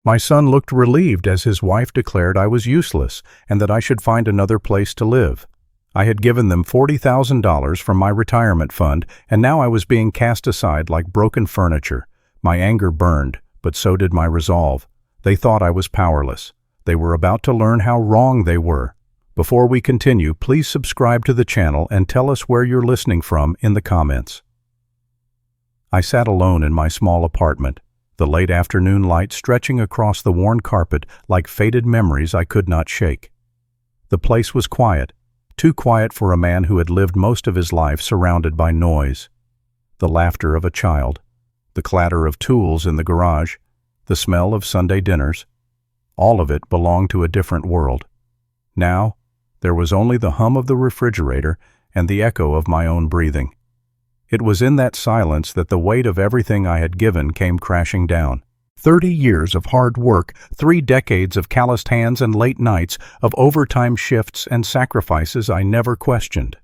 My son looked relieved as his wife declared I was useless and that I should find another place to live. I had given them $40,000 from my retirement fund, and now I was being cast aside like broken furniture. My anger burned, but so did my resolve. They thought I was powerless. They were about to learn how wrong they were. Before we continue, please subscribe to the channel and tell us where you're listening from in the comments. I sat alone in my small apartment, the late afternoon light stretching across the worn carpet like faded memories I could not shake. The place was quiet, too quiet for a man who had lived most of his life surrounded by noise. The laughter of a child, the clatter of tools in the garage, the smell of Sunday dinners, all of it belonged to a different world. Now, there was only the hum of the refrigerator and the echo of my own breathing. It was in that silence that the weight of everything I had given came crashing down. 30 years of hard work, 3 decades of calloused hands and late nights, of overtime shifts and sacrifices I never questioned.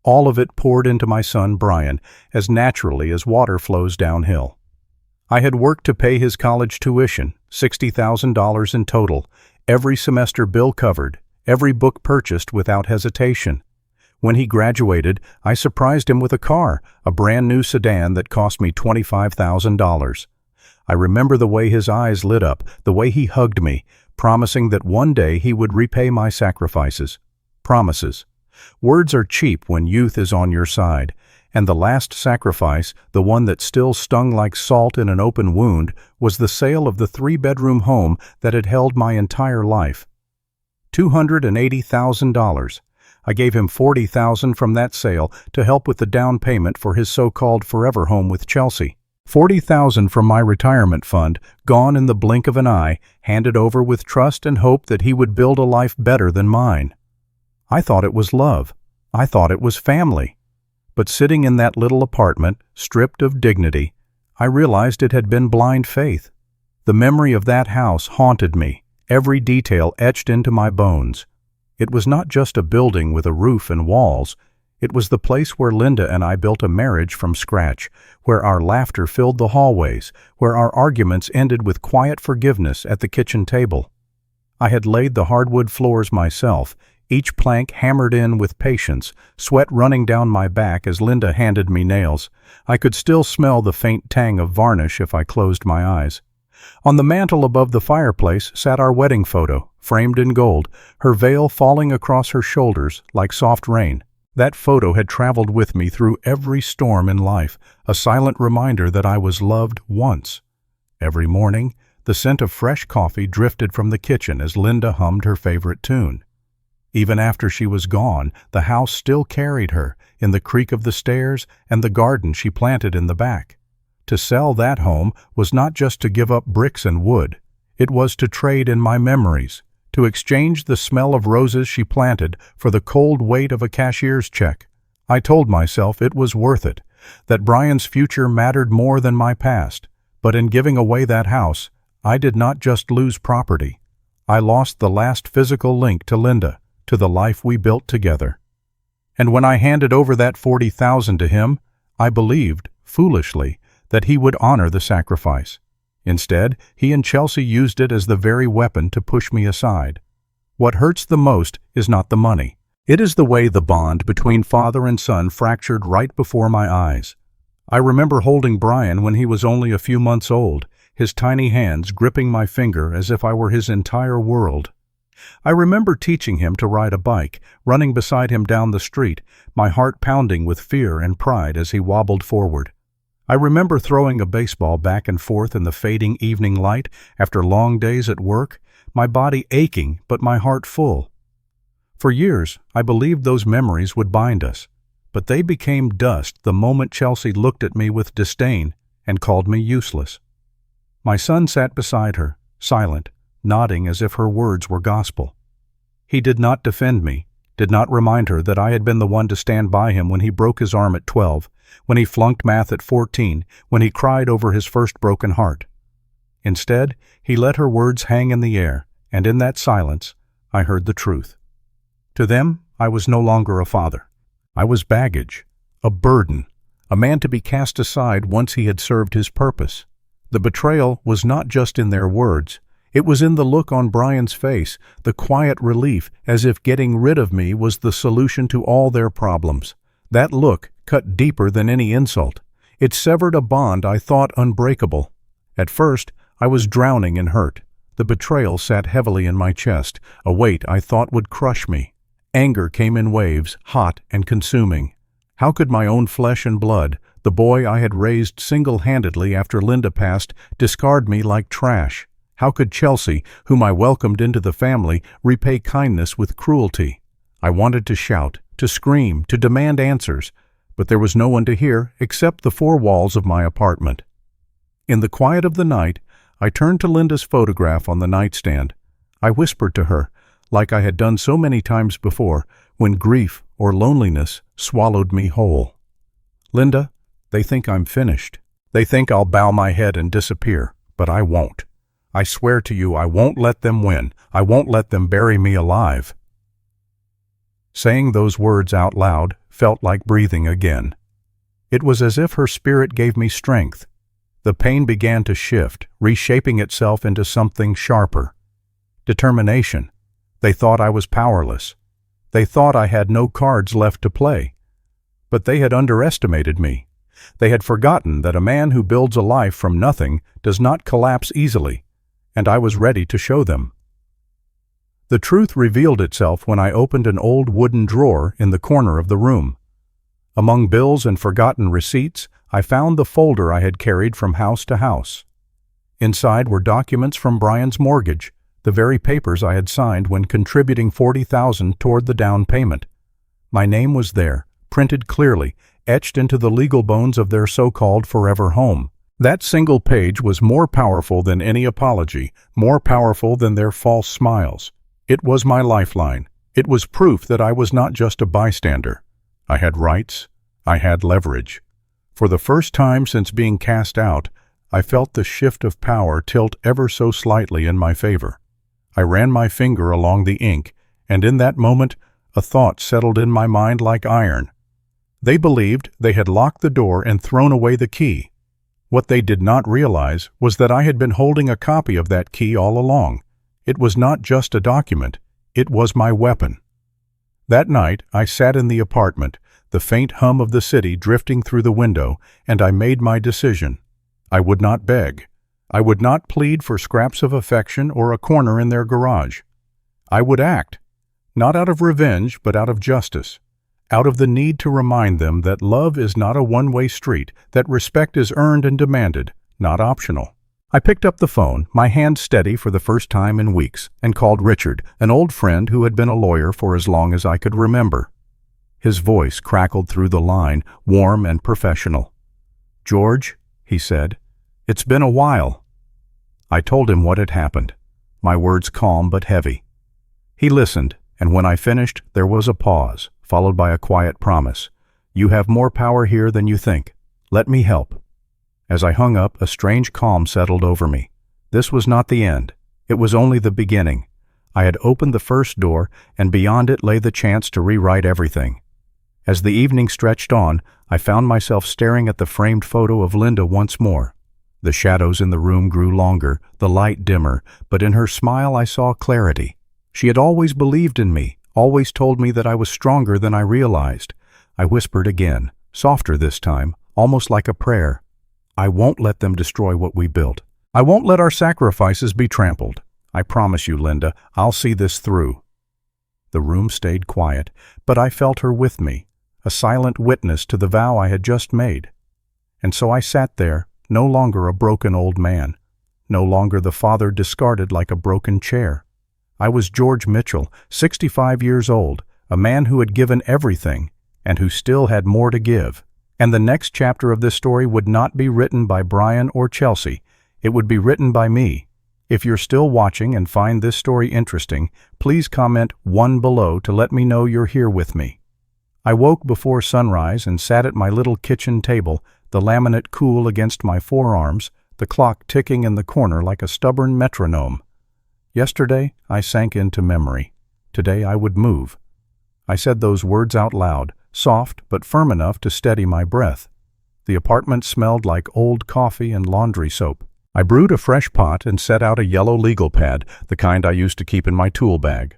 All of it poured into my son Brian as naturally as water flows downhill. I had worked to pay his college tuition, $60,000 in total, every semester bill covered, every book purchased without hesitation. When he graduated, I surprised him with a car, a brand new sedan that cost me $25,000. I remember the way his eyes lit up, the way he hugged me, promising that one day he would repay my sacrifices. Promises. Words are cheap when youth is on your side, and the last sacrifice, the one that still stung like salt in an open wound, was the sale of the 3-bedroom home that had held my entire life. $280,000. I gave him $40,000 from that sale to help with the down payment for his so-called forever home with Chelsea. $40,000 from my retirement fund, gone in the blink of an eye, handed over with trust and hope that he would build a life better than mine. I thought it was love. I thought it was family. But sitting in that little apartment, stripped of dignity, I realized it had been blind faith. The memory of that house haunted me, every detail etched into my bones. It was not just a building with a roof and walls. It was the place where Linda and I built a marriage from scratch, where our laughter filled the hallways, where our arguments ended with quiet forgiveness at the kitchen table. I had laid the hardwood floors myself, each plank hammered in with patience, sweat running down my back as Linda handed me nails. I could still smell the faint tang of varnish if I closed my eyes. On the mantel above the fireplace sat our wedding photo, framed in gold, her veil falling across her shoulders like soft rain. That photo had traveled with me through every storm in life, a silent reminder that I was loved once. Every morning, the scent of fresh coffee drifted from the kitchen as Linda hummed her favorite tune. Even after she was gone, the house still carried her, in the creak of the stairs and the garden she planted in the back. To sell that home was not just to give up bricks and wood. It was to trade in my memories, to exchange the smell of roses she planted for the cold weight of a cashier's check. I told myself it was worth it, that Brian's future mattered more than my past. But in giving away that house, I did not just lose property. I lost the last physical link to Linda, to the life we built together. And when I handed over that $40,000 to him, I believed, foolishly, that he would honor the sacrifice. Instead, he and Chelsea used it as the very weapon to push me aside. What hurts the most is not the money. It is the way the bond between father and son fractured right before my eyes. I remember holding Brian when he was only a few months old, his tiny hands gripping my finger as if I were his entire world. I remember teaching him to ride a bike, running beside him down the street, my heart pounding with fear and pride as he wobbled forward. I remember throwing a baseball back and forth in the fading evening light after long days at work, my body aching but my heart full. For years, I believed those memories would bind us, but they became dust the moment Chelsea looked at me with disdain and called me useless. My son sat beside her, silent, nodding as if her words were gospel. He did not defend me, did not remind her that I had been the one to stand by him when he broke his arm at 12, when he flunked math at 14, when he cried over his first broken heart. Instead, he let her words hang in the air, and in that silence, I heard the truth. To them, I was no longer a father. I was baggage, a burden, a man to be cast aside once he had served his purpose. The betrayal was not just in their words, It was in the look on Brian's face, the quiet relief, as if getting rid of me was the solution to all their problems. That look cut deeper than any insult. It severed a bond I thought unbreakable. At first, I was drowning in hurt. The betrayal sat heavily in my chest, a weight I thought would crush me. Anger came in waves, hot and consuming. How could my own flesh and blood, the boy I had raised single-handedly after Linda passed, discard me like trash? How could Chelsea, whom I welcomed into the family, repay kindness with cruelty? I wanted to shout, to scream, to demand answers, but there was no one to hear except the four walls of my apartment. In the quiet of the night, I turned to Linda's photograph on the nightstand. I whispered to her, like I had done so many times before, when grief or loneliness swallowed me whole. Linda, they think I'm finished. They think I'll bow my head and disappear, but I won't. I swear to you, I won't let them win. I won't let them bury me alive. Saying those words out loud felt like breathing again. It was as if her spirit gave me strength. The pain began to shift, reshaping itself into something sharper. Determination. They thought I was powerless. They thought I had no cards left to play. But they had underestimated me. They had forgotten that a man who builds a life from nothing does not collapse easily, and I was ready to show them. The truth revealed itself when I opened an old wooden drawer in the corner of the room. Among bills and forgotten receipts, I found the folder I had carried from house to house. Inside were documents from Brian's mortgage, the very papers I had signed when contributing $40,000 toward the down payment. My name was there, printed clearly, etched into the legal bones of their so-called forever home. That single page was more powerful than any apology, more powerful than their false smiles. It was my lifeline. It was proof that I was not just a bystander. I had rights. I had leverage. For the first time since being cast out, I felt the shift of power tilt ever so slightly in my favor. I ran my finger along the ink, and in that moment, a thought settled in my mind like iron. They believed they had locked the door and thrown away the key. What they did not realize was that I had been holding a copy of that key all along. It was not just a document, it was my weapon. That night, I sat in the apartment, the faint hum of the city drifting through the window, and I made my decision. I would not beg. I would not plead for scraps of affection or a corner in their garage. I would act, not out of revenge, but out of justice, out of the need to remind them that love is not a one-way street, that respect is earned and demanded, not optional. I picked up the phone, my hand steady for the first time in weeks, and called Richard, an old friend who had been a lawyer for as long as I could remember. His voice crackled through the line, warm and professional. "George," he said, "it's been a while." I told him what had happened, my words calm but heavy. He listened, and when I finished, there was a pause, followed by a quiet promise. "You have more power here than you think. Let me help." As I hung up, a strange calm settled over me. This was not the end. It was only the beginning. I had opened the first door, and beyond it lay the chance to rewrite everything. As the evening stretched on, I found myself staring at the framed photo of Linda once more. The shadows in the room grew longer, the light dimmer, but in her smile I saw clarity. She had always believed in me, always told me that I was stronger than I realized. I whispered again, softer this time, almost like a prayer. "I won't let them destroy what we built. I won't let our sacrifices be trampled. I promise you, Linda, I'll see this through." The room stayed quiet, but I felt her with me, a silent witness to the vow I had just made. And so I sat there, no longer a broken old man, no longer the father discarded like a broken chair. I was George Mitchell, 65 years old, a man who had given everything, and who still had more to give. And the next chapter of this story would not be written by Brian or Chelsea. It would be written by me. If you're still watching and find this story interesting, please comment 1 below to let me know you're here with me. I woke before sunrise and sat at my little kitchen table, the laminate cool against my forearms, the clock ticking in the corner like a stubborn metronome. Yesterday, I sank into memory. Today, I would move. I said those words out loud, soft but firm enough to steady my breath. The apartment smelled like old coffee and laundry soap. I brewed a fresh pot and set out a yellow legal pad, the kind I used to keep in my tool bag.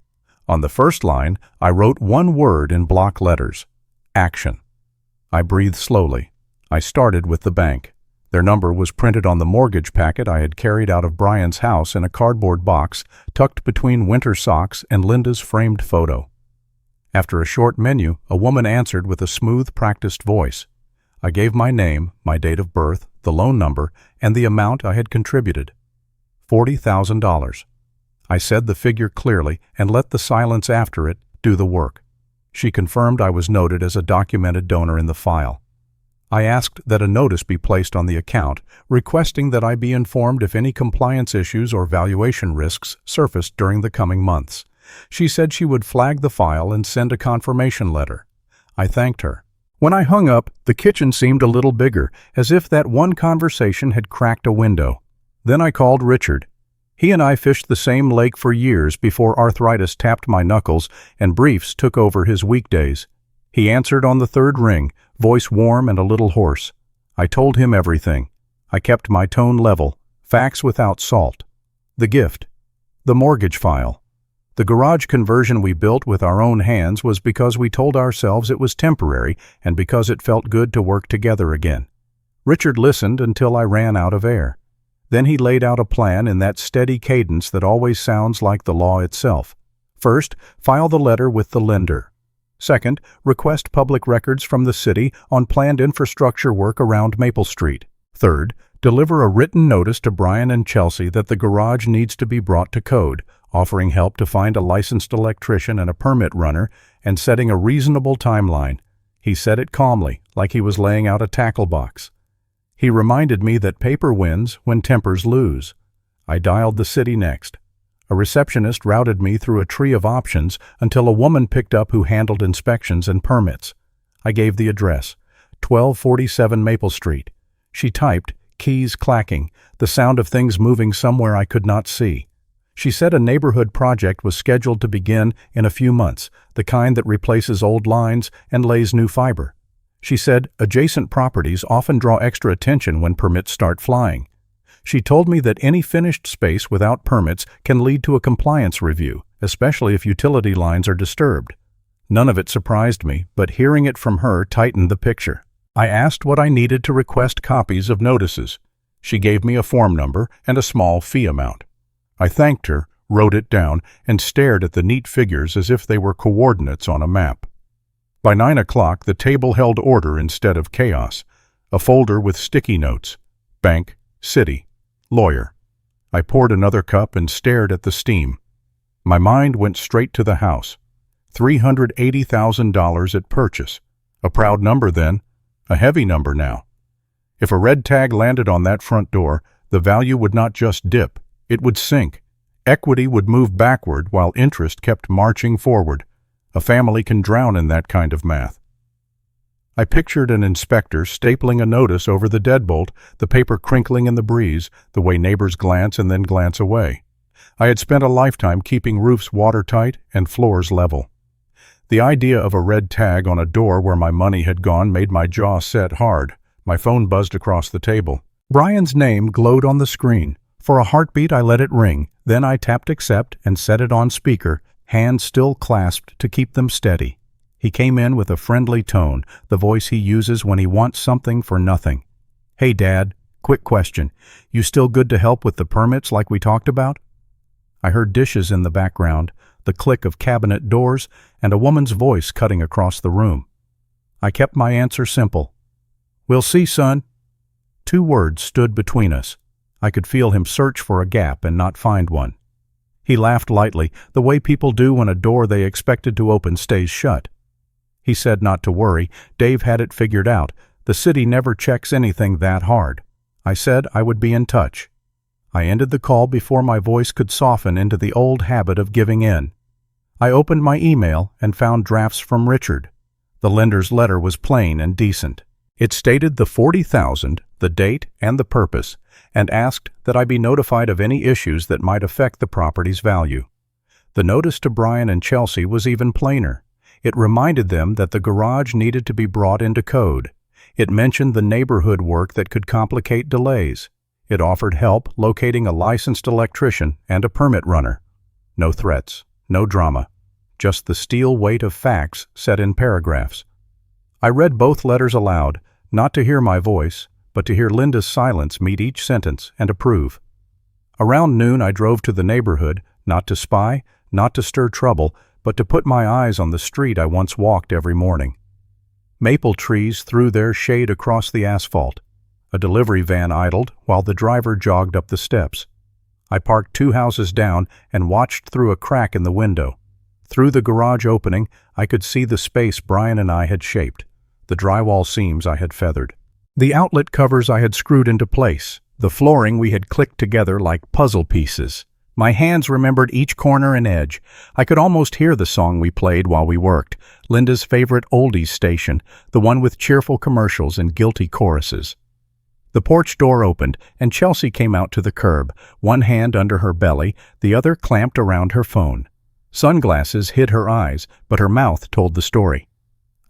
On the first line, I wrote one word in block letters: action. I breathed slowly. I started with the bank. Their number was printed on the mortgage packet I had carried out of Brian's house in a cardboard box tucked between winter socks and Linda's framed photo. After a short menu, a woman answered with a smooth, practiced voice. I gave my name, my date of birth, the loan number, and the amount I had contributed. $40,000. I said the figure clearly and let the silence after it do the work. She confirmed I was noted as a documented donor in the file. I asked that a notice be placed on the account, requesting that I be informed if any compliance issues or valuation risks surfaced during the coming months. She said she would flag the file and send a confirmation letter. I thanked her. When I hung up, the kitchen seemed a little bigger, as if that one conversation had cracked a window. Then I called Richard. He and I fished the same lake for years before arthritis tapped my knuckles and briefs took over his weekdays. He answered on the third ring, voice warm and a little hoarse. I told him everything. I kept my tone level, facts without salt. The gift. The mortgage file. The garage conversion we built with our own hands was because we told ourselves it was temporary and because it felt good to work together again. Richard listened until I ran out of air. Then he laid out a plan in that steady cadence that always sounds like the law itself. First, file the letter with the lender. Second, request public records from the city on planned infrastructure work around Maple Street. Third, deliver a written notice to Brian and Chelsea that the garage needs to be brought to code, offering help to find a licensed electrician and a permit runner, and setting a reasonable timeline. He said it calmly, like he was laying out a tackle box. He reminded me that paper wins when tempers lose. I dialed the city next. A receptionist routed me through a tree of options until a woman picked up who handled inspections and permits. I gave the address, 1247 Maple Street. She typed, keys clacking, the sound of things moving somewhere I could not see. She said a neighborhood project was scheduled to begin in a few months, the kind that replaces old lines and lays new fiber. She said adjacent properties often draw extra attention when permits start flying. She told me that any finished space without permits can lead to a compliance review, especially if utility lines are disturbed. None of it surprised me, but hearing it from her tightened the picture. I asked what I needed to request copies of notices. She gave me a form number and a small fee amount. I thanked her, wrote it down, and stared at the neat figures as if they were coordinates on a map. By 9 o'clock, the table held order instead of chaos. A folder with sticky notes. Bank, city, lawyer. I poured another cup and stared at the steam. My mind went straight to the house. $380,000 at purchase. A proud number then, a heavy number now. If a red tag landed on that front door, the value would not just dip, it would sink. Equity would move backward while interest kept marching forward. A family can drown in that kind of math. I pictured an inspector stapling a notice over the deadbolt, the paper crinkling in the breeze, the way neighbors glance and then glance away. I had spent a lifetime keeping roofs watertight and floors level. The idea of a red tag on a door where my money had gone made my jaw set hard. My phone buzzed across the table. Brian's name glowed on the screen. For a heartbeat, I let it ring. Then I tapped accept and set it on speaker, hands still clasped to keep them steady. He came in with a friendly tone, the voice he uses when he wants something for nothing. "Hey, Dad, quick question. You still good to help with the permits like we talked about?" I heard dishes in the background, the click of cabinet doors, and a woman's voice cutting across the room. I kept my answer simple. "We'll see, son." 2 words stood between us. I could feel him search for a gap and not find one. He laughed lightly, the way people do when a door they expected to open stays shut. He said not to worry, Dave had it figured out. The city never checks anything that hard. I said I would be in touch. I ended the call before my voice could soften into the old habit of giving in. I opened my email and found drafts from Richard. The lender's letter was plain and decent. It stated the $40,000, the date, and the purpose, and asked that I be notified of any issues that might affect the property's value. The notice to Brian and Chelsea was even plainer. It reminded them that the garage needed to be brought into code. It mentioned the neighborhood work that could complicate delays. It offered help locating a licensed electrician and a permit runner. No threats, no drama, just the steel weight of facts set in paragraphs. I read both letters aloud, not to hear my voice, but to hear Linda's silence meet each sentence and approve. Around noon I drove to the neighborhood, not to spy, not to stir trouble, but to put my eyes on the street I once walked every morning. Maple trees threw their shade across the asphalt. A delivery van idled while the driver jogged up the steps. I parked 2 houses down and watched through a crack in the window. Through the garage opening, I could see the space Brian and I had shaped, the drywall seams I had feathered, the outlet covers I had screwed into place, the flooring we had clicked together like puzzle pieces. My hands remembered each corner and edge. I could almost hear the song we played while we worked, Linda's favorite oldies station, the one with cheerful commercials and guilty choruses. The porch door opened, and Chelsea came out to the curb, one hand under her belly, the other clamped around her phone. Sunglasses hid her eyes, but her mouth told the story.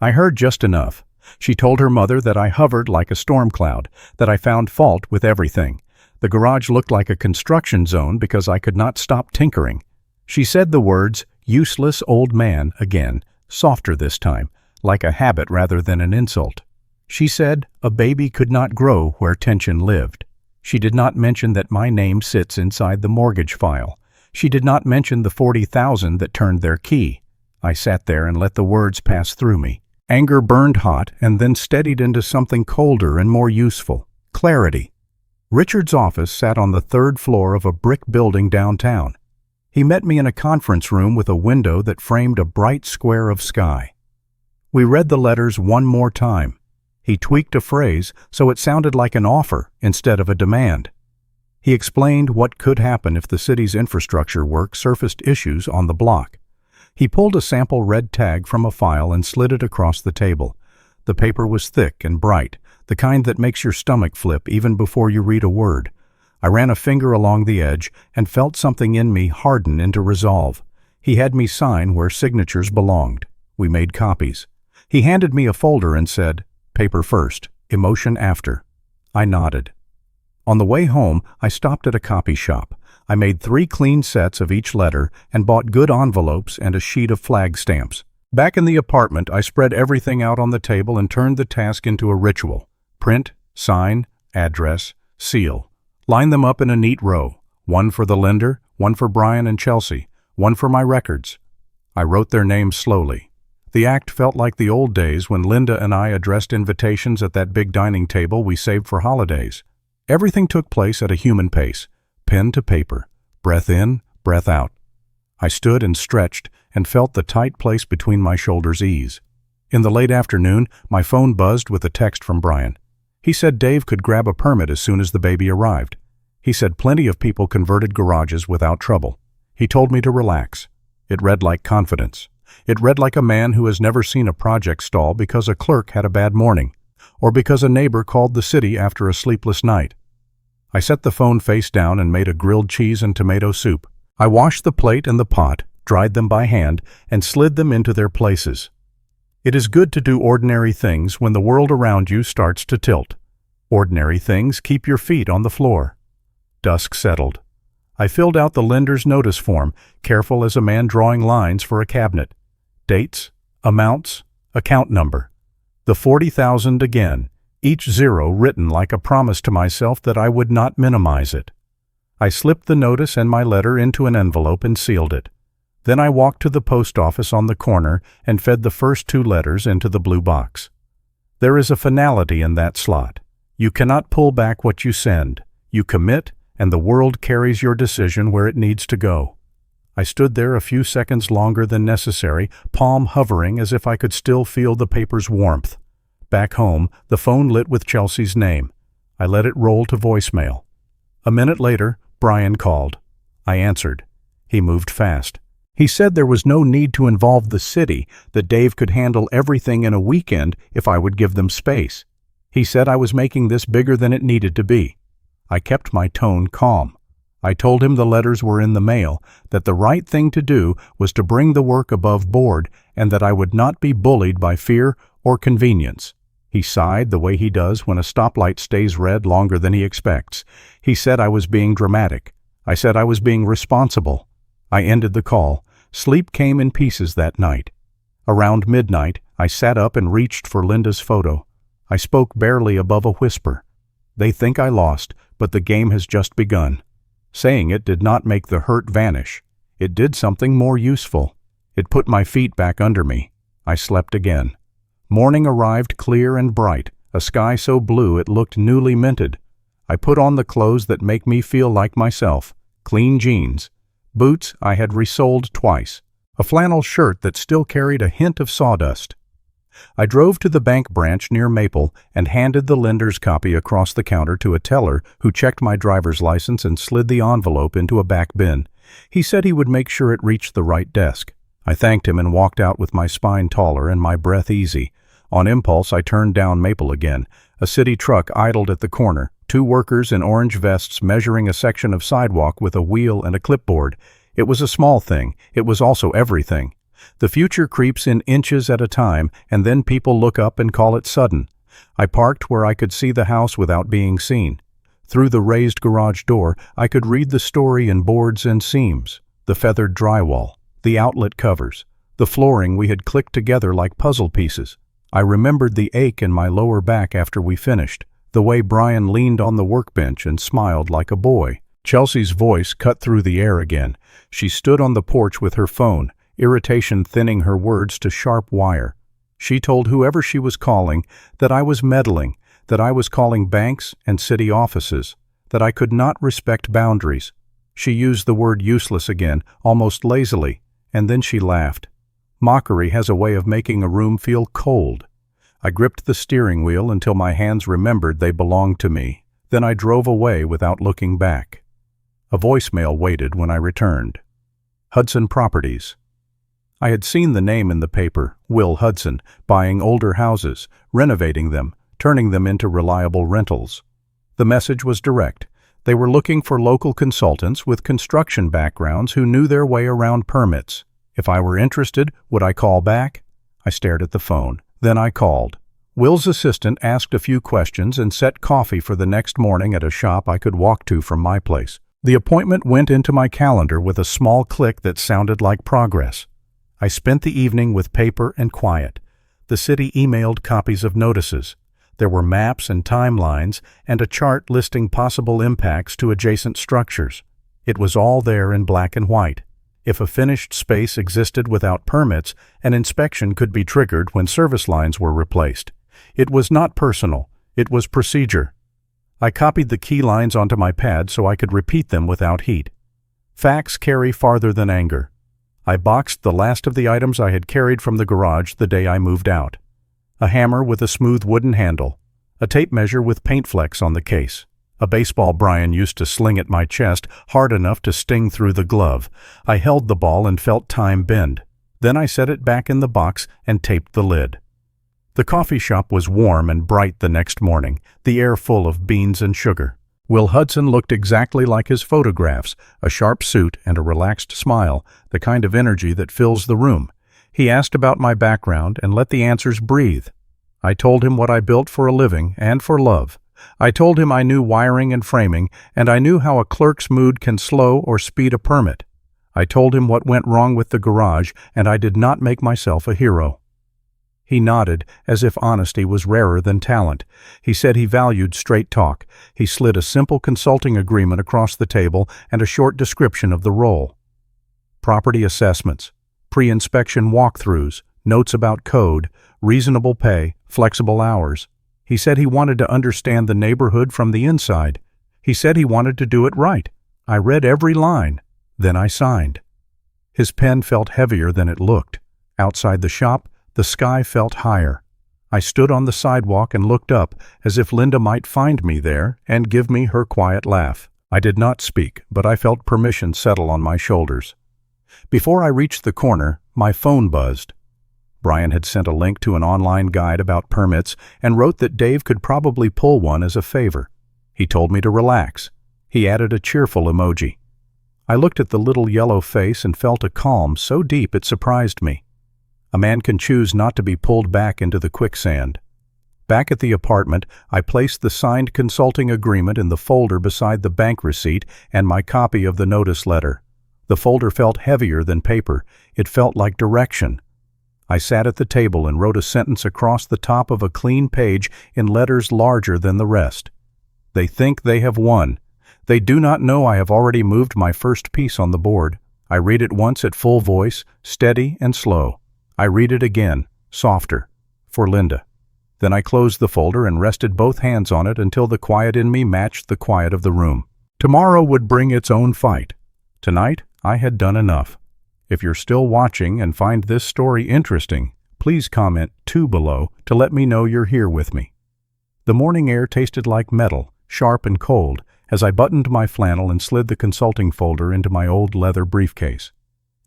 I heard just enough. She told her mother that I hovered like a storm cloud, that I found fault with everything. The garage looked like a construction zone because I could not stop tinkering. She said the words, "useless old man," again, softer this time, like a habit rather than an insult. She said a baby could not grow where tension lived. She did not mention that my name sits inside the mortgage file. She did not mention the 40,000 that turned their key. I sat there and let the words pass through me. Anger burned hot and then steadied into something colder and more useful. Clarity. Richard's office sat on the 3rd floor of a brick building downtown. He met me in a conference room with a window that framed a bright square of sky. We read the letters one more time. He tweaked a phrase so it sounded like an offer instead of a demand. He explained what could happen if the city's infrastructure work surfaced issues on the block. He pulled a sample red tag from a file and slid it across the table. The paper was thick and bright, the kind that makes your stomach flip even before you read a word. I ran a finger along the edge and felt something in me harden into resolve. He had me sign where signatures belonged. We made copies. He handed me a folder and said, "Paper first, emotion after." I nodded. On the way home, I stopped at a copy shop. I made 3 clean sets of each letter and bought good envelopes and a sheet of flag stamps. Back in the apartment, I spread everything out on the table and turned the task into a ritual. Print, sign, address, seal. Line them up in a neat row. One for the lender, one for Brian and Chelsea, one for my records. I wrote their names slowly. The act felt like the old days when Linda and I addressed invitations at that big dining table we saved for holidays. Everything took place at a human pace, pen to paper, breath in, breath out. I stood and stretched and felt the tight place between my shoulders ease. In the late afternoon, my phone buzzed with a text from Brian. He said Dave could grab a permit as soon as the baby arrived. He said plenty of people converted garages without trouble. He told me to relax. It read like confidence. It read like a man who has never seen a project stall because a clerk had a bad morning, or because a neighbor called the city after a sleepless night. I set the phone face down and made a grilled cheese and tomato soup. I washed the plate and the pot, dried them by hand, and slid them into their places. It is good to do ordinary things when the world around you starts to tilt. Ordinary things keep your feet on the floor. Dusk settled. I filled out the lender's notice form, careful as a man drawing lines for a cabinet. Dates, amounts, account number. The 40,000 again, each zero written like a promise to myself that I would not minimize it. I slipped the notice and my letter into an envelope and sealed it. Then I walked to the post office on the corner and fed the first 2 letters into the blue box. There is a finality in that slot. You cannot pull back what you send. You commit, and the world carries your decision where it needs to go. I stood there a few seconds longer than necessary, palm hovering as if I could still feel the paper's warmth. Back home, the phone lit with Chelsea's name. I let it roll to voicemail. A minute later, Brian called. I answered. He moved fast. He said there was no need to involve the city, that Dave could handle everything in a weekend if I would give them space. He said I was making this bigger than it needed to be. I kept my tone calm. I told him the letters were in the mail, that the right thing to do was to bring the work above board, and that I would not be bullied by fear or convenience. He He sighed the way he does when a stoplight stays red longer than he expects. He said I was being dramatic. I said I was being responsible. I ended the call. Sleep came in pieces that night. Around midnight, I sat up and reached for Linda's photo. I spoke barely above a whisper. They think I lost, but the game has just begun. Saying it did not make the hurt vanish. It did something more useful. It put my feet back under me. I slept again. Morning arrived clear and bright, a sky so blue it looked newly minted. I put on the clothes that make me feel like myself. Clean jeans. Boots I had resoled twice. A flannel shirt that still carried a hint of sawdust. I drove to the bank branch near Maple and handed the lender's copy across the counter to a teller who checked my driver's license and slid the envelope into a back bin. He said he would make sure it reached the right desk. I thanked him and walked out with my spine taller and my breath easy. On impulse, I turned down Maple again. A city truck idled at the corner, 2 workers in orange vests measuring a section of sidewalk with a wheel and a clipboard. It was a small thing. It was also everything. The future creeps in inches at a time, and then people look up and call it sudden. I parked where I could see the house without being seen. Through the raised garage door, I could read the story in boards and seams, the feathered drywall, the outlet covers, the flooring we had clicked together like puzzle pieces. I remembered the ache in my lower back after we finished, the way Brian leaned on the workbench and smiled like a boy. Chelsea's voice cut through the air again. She stood on the porch with her phone, irritation thinning her words to sharp wire. She told whoever she was calling that I was meddling, that I was calling banks and city offices, that I could not respect boundaries. She used the word useless again, almost lazily, and then she laughed. Mockery has a way of making a room feel cold. I gripped the steering wheel until my hands remembered they belonged to me. Then I drove away without looking back. A voicemail waited when I returned. Hudson Properties. I had seen the name in the paper, Will Hudson, buying older houses, renovating them, turning them into reliable rentals. The message was direct. They were looking for local consultants with construction backgrounds who knew their way around permits. If I were interested, would I call back? I stared at the phone. Then I called. Will's assistant asked a few questions and set coffee for the next morning at a shop I could walk to from my place. The appointment went into my calendar with a small click that sounded like progress. I spent the evening with paper and quiet. The city emailed copies of notices. There were maps and timelines and a chart listing possible impacts to adjacent structures. It was all there in black and white. If a finished space existed without permits, an inspection could be triggered when service lines were replaced. It was not personal. It was procedure. I copied the key lines onto my pad so I could repeat them without heat. Facts carry farther than anger. I boxed the last of the items I had carried from the garage the day I moved out. A hammer with a smooth wooden handle, a tape measure with paint flecks on the case, a baseball Brian used to sling at my chest hard enough to sting through the glove. I held the ball and felt time bend. Then I set it back in the box and taped the lid. The coffee shop was warm and bright the next morning, the air full of beans and sugar. Will Hudson looked exactly like his photographs, a sharp suit and a relaxed smile, the kind of energy that fills the room. He asked about my background and let the answers breathe. I told him what I built for a living and for love. I told him I knew wiring and framing, and I knew how a clerk's mood can slow or speed a permit. I told him what went wrong with the garage, and I did not make myself a hero. He nodded, as if honesty was rarer than talent. He said he valued straight talk. He slid a simple consulting agreement across the table and a short description of the role. Property assessments, pre-inspection walkthroughs, notes about code, reasonable pay, flexible hours. He said he wanted to understand the neighborhood from the inside. He said he wanted to do it right. I read every line. Then I signed. His pen felt heavier than it looked. Outside the shop, the sky felt higher. I stood on the sidewalk and looked up, as if Linda might find me there and give me her quiet laugh. I did not speak, but I felt permission settle on my shoulders. Before I reached the corner, my phone buzzed. Brian had sent a link to an online guide about permits and wrote that Dave could probably pull one as a favor. He told me to relax. He added a cheerful emoji. I looked at the little yellow face and felt a calm so deep it surprised me. A man can choose not to be pulled back into the quicksand. Back at the apartment, I placed the signed consulting agreement in the folder beside the bank receipt and my copy of the notice letter. The folder felt heavier than paper. It felt like direction. I sat at the table and wrote a sentence across the top of a clean page in letters larger than the rest. They think they have won. They do not know I have already moved my first piece on the board. I read it once at full voice, steady and slow. I read it again, softer, for Linda. Then I closed the folder and rested both hands on it until the quiet in me matched the quiet of the room. Tomorrow would bring its own fight. Tonight, I had done enough. If you're still watching and find this story interesting, please comment 2 below to let me know you're here with me. The morning air tasted like metal, sharp and cold, as I buttoned my flannel and slid the consulting folder into my old leather briefcase.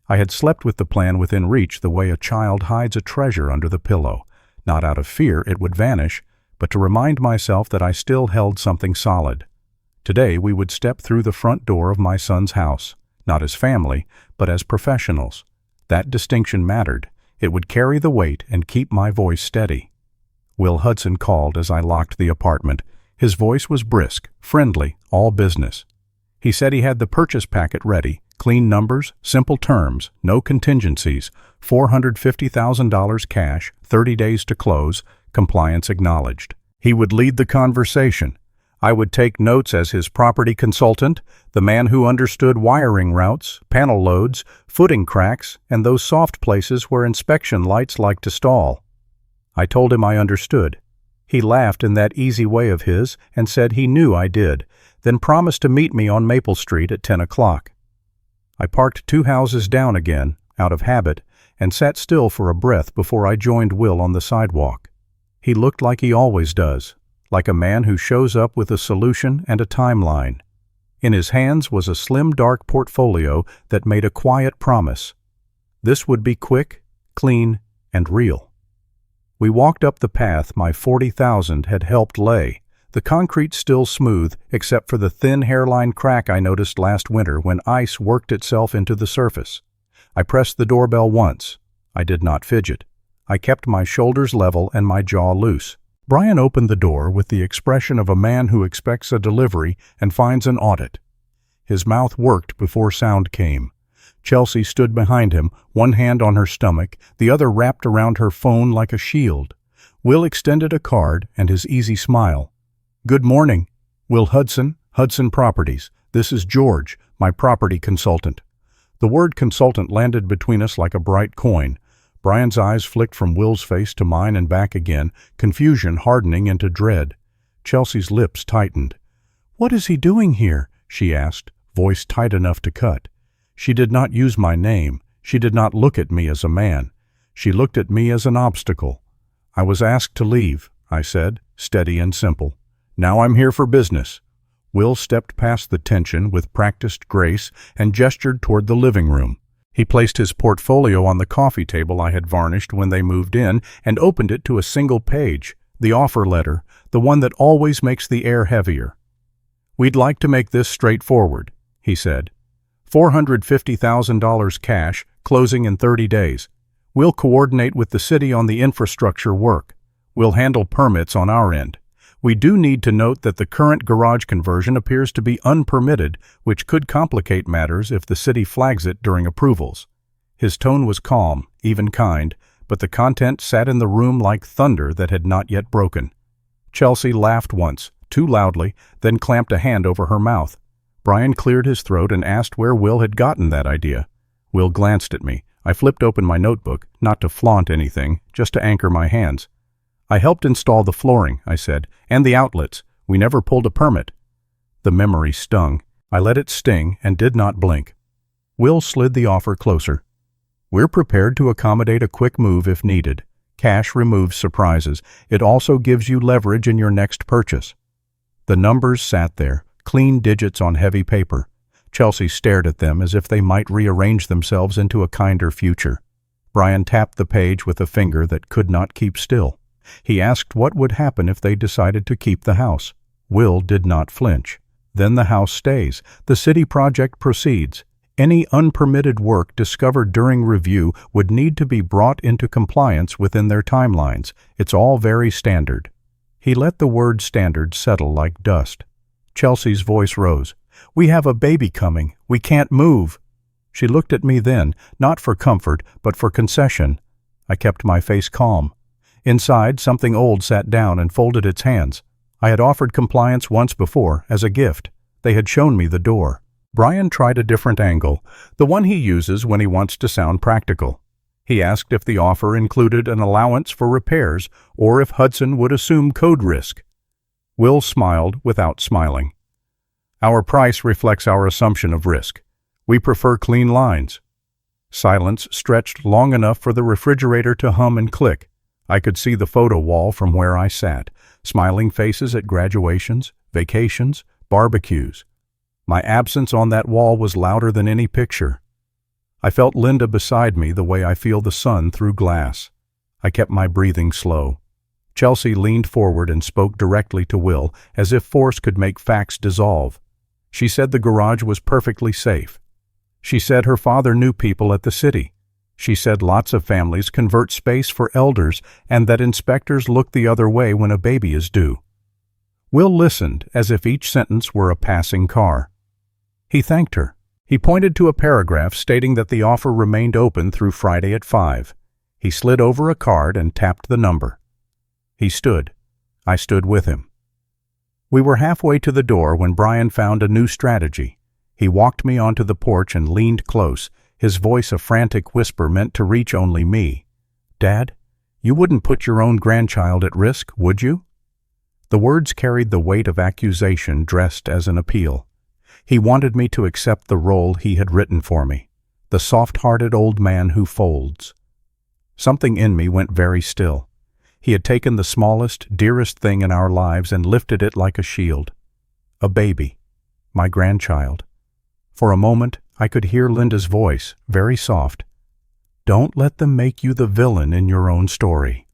I had slept with the plan within reach the way a child hides a treasure under the pillow. Not out of fear it would vanish, but to remind myself that I still held something solid. Today we would step through the front door of my son's house, not as family, but as professionals. That distinction mattered. It would carry the weight and keep my voice steady. Will Hudson called as I locked the apartment. His voice was brisk, friendly, all business. He said he had the purchase packet ready, clean numbers, simple terms, no contingencies, $450,000 cash, 30 days to close, compliance acknowledged. He would lead the conversation. I would take notes as his property consultant, the man who understood wiring routes, panel loads, footing cracks, and those soft places where inspection lights like to stall. I told him I understood. He laughed in that easy way of his and said he knew I did, then promised to meet me on Maple Street at 10 o'clock. I parked 2 houses down again, out of habit, and sat still for a breath before I joined Will on the sidewalk. He looked like he always does, like a man who shows up with a solution and a timeline. In his hands was a slim dark portfolio that made a quiet promise. This would be quick, clean, and real. We walked up the path my $40,000 had helped lay, the concrete still smooth except for the thin hairline crack I noticed last winter when ice worked itself into the surface. I pressed the doorbell once. I did not fidget. I kept my shoulders level and my jaw loose. Brian opened the door with the expression of a man who expects a delivery and finds an audit. His mouth worked before sound came. Chelsea stood behind him, one hand on her stomach, the other wrapped around her phone like a shield. Will extended a card and his easy smile. "Good morning. Will Hudson, Hudson Properties. This is George, my property consultant." The word consultant landed between us like a bright coin. Brian's eyes flicked from Will's face to mine and back again, confusion hardening into dread. Chelsea's lips tightened. "What is he doing here?" she asked, voice tight enough to cut. She did not use my name. She did not look at me as a man. She looked at me as an obstacle. "I was asked to leave," I said, steady and simple. "Now I'm here for business." Will stepped past the tension with practiced grace and gestured toward the living room. He placed his portfolio on the coffee table I had varnished when they moved in and opened it to a single page, the offer letter, the one that always makes the air heavier. "We'd like to make this straightforward," he said. $450,000 cash, closing in 30 days. We'll coordinate with the city on the infrastructure work. We'll handle permits on our end. We do need to note that the current garage conversion appears to be unpermitted, which could complicate matters if the city flags it during approvals. His tone was calm, even kind, but the content sat in the room like thunder that had not yet broken. Chelsea laughed once, too loudly, then clamped a hand over her mouth. Brian cleared his throat and asked where Will had gotten that idea. Will glanced at me. I flipped open my notebook, not to flaunt anything, just to anchor my hands. "I helped install the flooring," I said, "and the outlets. We never pulled a permit." The memory stung. I let it sting and did not blink. Will slid the offer closer. "We're prepared to accommodate a quick move if needed. Cash removes surprises. It also gives you leverage in your next purchase." The numbers sat there, clean digits on heavy paper. Chelsea stared at them as if they might rearrange themselves into a kinder future. Brian tapped the page with a finger that could not keep still. He asked what would happen if they decided to keep the house. Will did not flinch. Then the house stays. The city project proceeds. Any unpermitted work discovered during review would need to be brought into compliance within their timelines. It's all very standard. He let the word standard settle like dust. Chelsea's voice rose. "We have a baby coming. We can't move." She looked at me then, not for comfort, but for concession. I kept my face calm. Inside, something old sat down and folded its hands. I had offered compliance once before, as a gift. They had shown me the door. Brian tried a different angle, the one he uses when he wants to sound practical. He asked if the offer included an allowance for repairs or if Hudson would assume code risk. Will smiled without smiling. "Our price reflects our assumption of risk. We prefer clean lines." Silence stretched long enough for the refrigerator to hum and click. I could see the photo wall from where I sat, smiling faces at graduations, vacations, barbecues. My absence on that wall was louder than any picture. I felt Linda beside me the way I feel the sun through glass. I kept my breathing slow. Chelsea leaned forward and spoke directly to Will, as if force could make facts dissolve. She said the garage was perfectly safe. She said her father knew people at the city. She said lots of families convert space for elders and that inspectors look the other way when a baby is due. Will listened as if each sentence were a passing car. He thanked her. He pointed to a paragraph stating that the offer remained open through Friday at 5. He slid over a card and tapped the number. He stood. I stood with him. We were halfway to the door when Brian found a new strategy. He walked me onto the porch and leaned close, his voice a frantic whisper meant to reach only me. "Dad, you wouldn't put your own grandchild at risk, would you?" The words carried the weight of accusation dressed as an appeal. He wanted me to accept the role he had written for me, the soft-hearted old man who folds. Something in me went very still. He had taken the smallest, dearest thing in our lives and lifted it like a shield. A baby. My grandchild. For a moment, I could hear Linda's voice, very soft. "Don't let them make you the villain in your own story."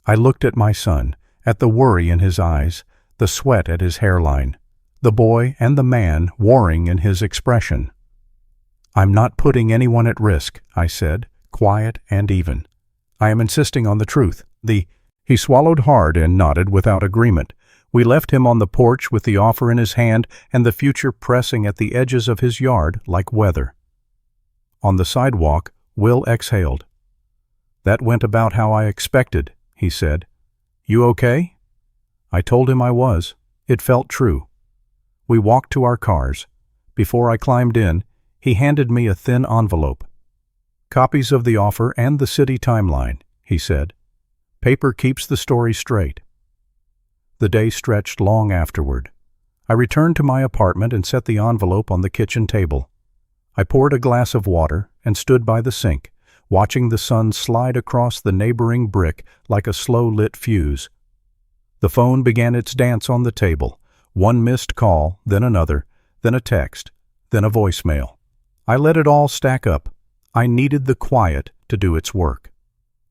I looked at my son, at the worry in his eyes, the sweat at his hairline, the boy and the man warring in his expression. "I'm not putting anyone at risk," I said, quiet and even. "I am insisting on the truth. He swallowed hard and nodded without agreement. We left him on the porch with the offer in his hand and the future pressing at the edges of his yard like weather. On the sidewalk, Will exhaled. "That went about how I expected," he said. "You okay?" I told him I was. It felt true. We walked to our cars. Before I climbed in, he handed me a thin envelope. "Copies of the offer and the city timeline," he said. "Paper keeps the story straight." The day stretched long afterward. I returned to my apartment and set the envelope on the kitchen table. I poured a glass of water and stood by the sink, watching the sun slide across the neighboring brick like a slow-lit fuse. The phone began its dance on the table, one missed call, then another, then a text, then a voicemail. I let it all stack up. I needed the quiet to do its work.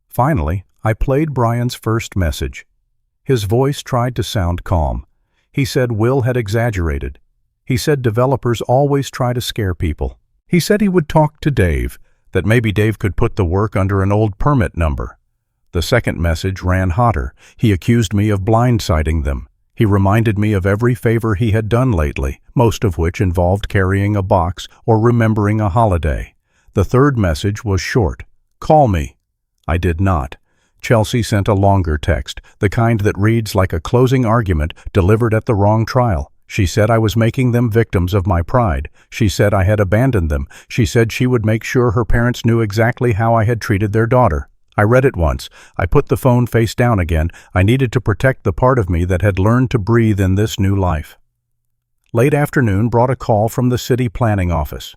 Finally, I played Brian's first message. His voice tried to sound calm. He said Will had exaggerated. He said developers always try to scare people. He said he would talk to Dave, that maybe Dave could put the work under an old permit number. The second message ran hotter. He accused me of blindsiding them. He reminded me of every favor he had done lately, most of which involved carrying a box or remembering a holiday. The third message was short. "Call me." I did not. Chelsea sent a longer text, the kind that reads like a closing argument delivered at the wrong trial. She said I was making them victims of my pride. She said I had abandoned them. She said she would make sure her parents knew exactly how I had treated their daughter. I read it once. I put the phone face down again. I needed to protect the part of me that had learned to breathe in this new life. Late afternoon brought a call from the city planning office.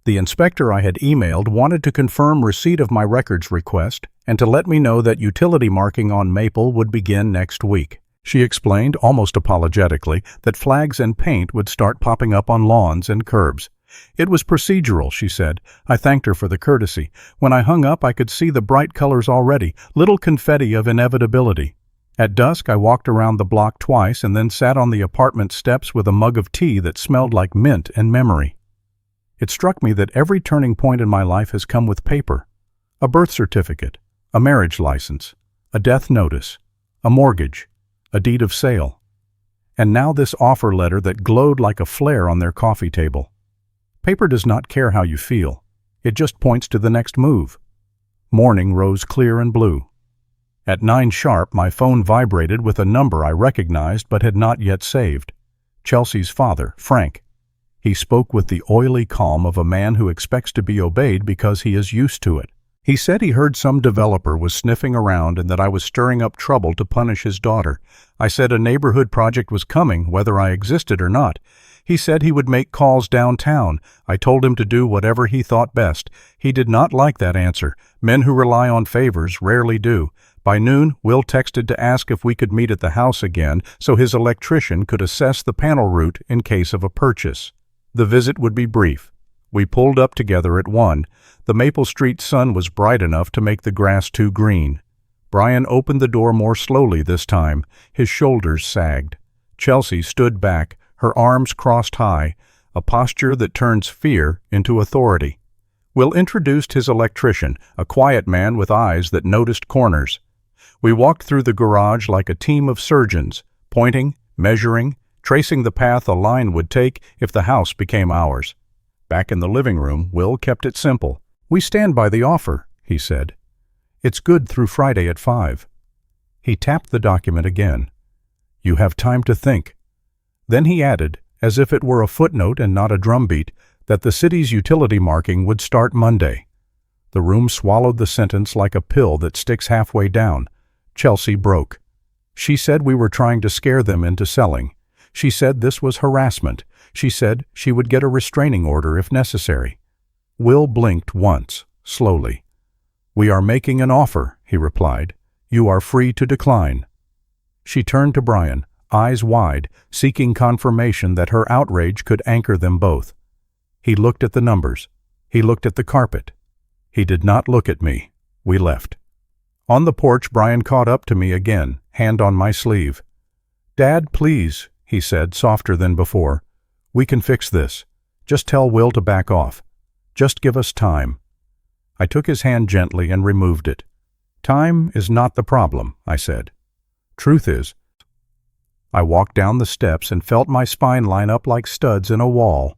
The inspector I had emailed wanted to confirm receipt of my records request and to let me know that utility marking on Maple would begin next week. She explained, almost apologetically, that flags and paint would start popping up on lawns and curbs. It was procedural, she said. I thanked her for the courtesy. When I hung up, I could see the bright colors already, little confetti of inevitability. At dusk, I walked around the block twice and then sat on the apartment steps with a mug of tea that smelled like mint and memory. It struck me that every turning point in my life has come with paper. A birth certificate, a marriage license, a death notice, a mortgage, a deed of sale. And now this offer letter that glowed like a flare on their coffee table. Paper does not care how you feel. It just points to the next move. Morning rose clear and blue. At 9 sharp, my phone vibrated with a number I recognized but had not yet saved. Chelsea's father, Frank. He spoke with the oily calm of a man who expects to be obeyed because he is used to it. He said he heard some developer was sniffing around and that I was stirring up trouble to punish his daughter. I said a neighborhood project was coming, whether I existed or not. He said he would make calls downtown. I told him to do whatever he thought best. He did not like that answer. Men who rely on favors rarely do. By noon, Will texted to ask if we could meet at the house again so his electrician could assess the panel route in case of a purchase. The visit would be brief. We pulled up together at 1. The Maple Street sun was bright enough to make the grass too green. Brian opened the door more slowly this time. His shoulders sagged. Chelsea stood back, her arms crossed high, a posture that turns fear into authority. Will introduced his electrician, a quiet man with eyes that noticed corners. We walked through the garage like a team of surgeons, pointing, measuring, tracing the path a line would take if the house became ours. Back in the living room, Will kept it simple. "We stand by the offer," he said. "It's good through Friday at 5. He tapped the document again. "You have time to think." Then he added, as if it were a footnote and not a drumbeat, that the city's utility marking would start Monday. The room swallowed the sentence like a pill that sticks halfway down. Chelsea broke. She said we were trying to scare them into selling. She said this was harassment. She said she would get a restraining order if necessary. Will blinked once, slowly. "We are making an offer," he replied. "You are free to decline." She turned to Brian, eyes wide, seeking confirmation that her outrage could anchor them both. He looked at the numbers. He looked at the carpet. He did not look at me. We left. On the porch, Brian caught up to me again, hand on my sleeve. "Dad, please," he said, softer than before. "We can fix this. Just tell Will to back off. Just give us time." I took his hand gently and removed it. "Time is not the problem," I said. "Truth is." I walked down the steps and felt my spine line up like studs in a wall.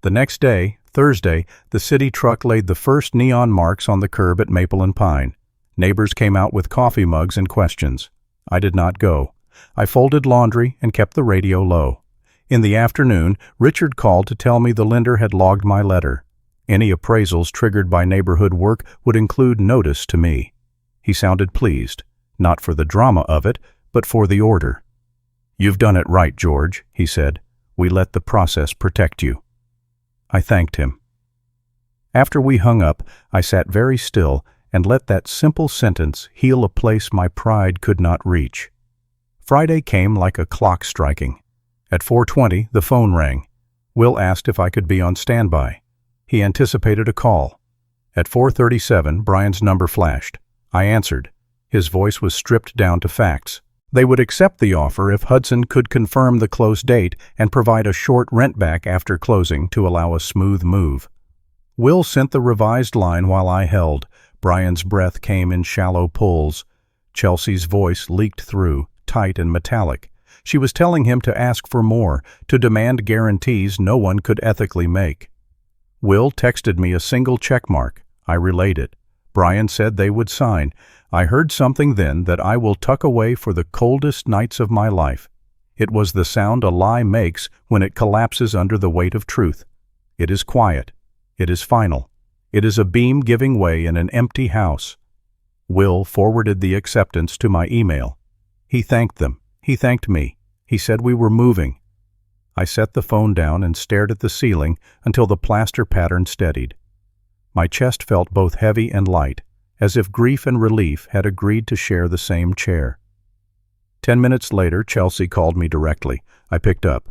The next day, Thursday, the city truck laid the first neon marks on the curb at Maple and Pine. Neighbors came out with coffee mugs and questions. I did not go. I folded laundry and kept the radio low. In the afternoon, Richard called to tell me the lender had logged my letter. Any appraisals triggered by neighborhood work would include notice to me. He sounded pleased, not for the drama of it, but for the order. "You've done it right, George," he said. "We let the process protect you." I thanked him. After we hung up, I sat very still and let that simple sentence heal a place my pride could not reach. Friday came like a clock striking. At 4:20, the phone rang. Will asked if I could be on standby. He anticipated a call. At 4:37, Brian's number flashed. I answered. His voice was stripped down to facts. They would accept the offer if Hudson could confirm the close date and provide a short rent back after closing to allow a smooth move. Will sent the revised line while I held. Brian's breath came in shallow pulls. Chelsea's voice leaked through, tight and metallic. She was telling him to ask for more, to demand guarantees no one could ethically make. Will texted me a single check mark. I relayed it. Brian said they would sign. I heard something then that I will tuck away for the coldest nights of my life. It was the sound a lie makes when it collapses under the weight of truth. It is quiet. It is final. It is a beam giving way in an empty house. Will forwarded the acceptance to my email. He thanked them. He thanked me. He said we were moving. I set the phone down and stared at the ceiling until the plaster pattern steadied. My chest felt both heavy and light, as if grief and relief had agreed to share the same chair. 10 minutes later, Chelsea called me directly. I picked up.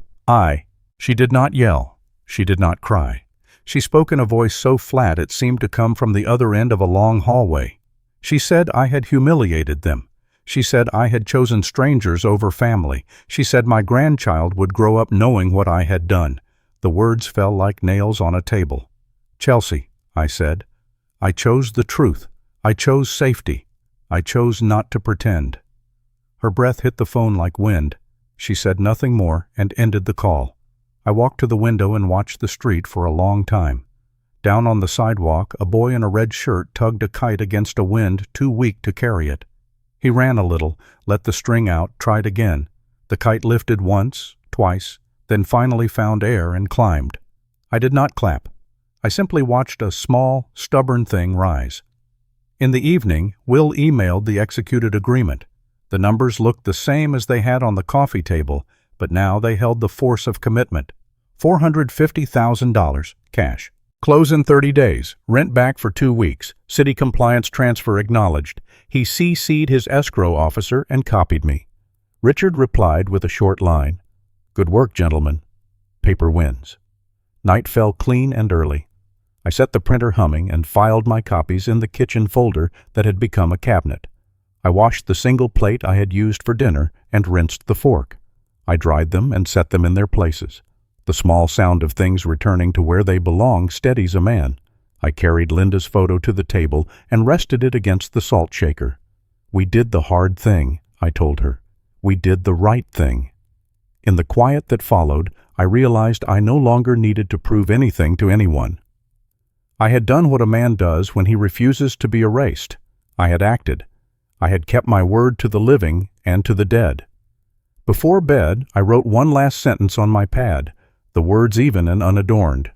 She did not yell. She did not cry. She spoke in a voice so flat it seemed to come from the other end of a long hallway. She said I had humiliated them. She said I had chosen strangers over family. She said my grandchild would grow up knowing what I had done. The words fell like nails on a table. "Chelsea," I said, "I chose the truth. I chose safety. I chose not to pretend." Her breath hit the phone like wind. She said nothing more and ended the call. I walked to the window and watched the street for a long time. Down on the sidewalk, a boy in a red shirt tugged a kite against a wind too weak to carry it. He ran a little, let the string out, tried again. The kite lifted once, twice, then finally found air and climbed. I did not clap. I simply watched a small, stubborn thing rise. In the evening, Will emailed the executed agreement. The numbers looked the same as they had on the coffee table, but now they held the force of commitment. $450,000, cash. Close in 30 days, rent back for 2 weeks, city compliance transfer acknowledged. He CC'd his escrow officer and copied me. Richard replied with a short line. Good work, gentlemen. Paper wins. Night fell clean and early. I set the printer humming and filed my copies in the kitchen folder that had become a cabinet. I washed the single plate I had used for dinner and rinsed the fork. I dried them and set them in their places. The small sound of things returning to where they belong steadies a man. I carried Linda's photo to the table and rested it against the salt shaker. We did the hard thing, I told her. We did the right thing. In the quiet that followed, I realized I no longer needed to prove anything to anyone. I had done what a man does when he refuses to be erased. I had acted. I had kept my word to the living and to the dead. Before bed, I wrote one last sentence on my pad, the words even and unadorned.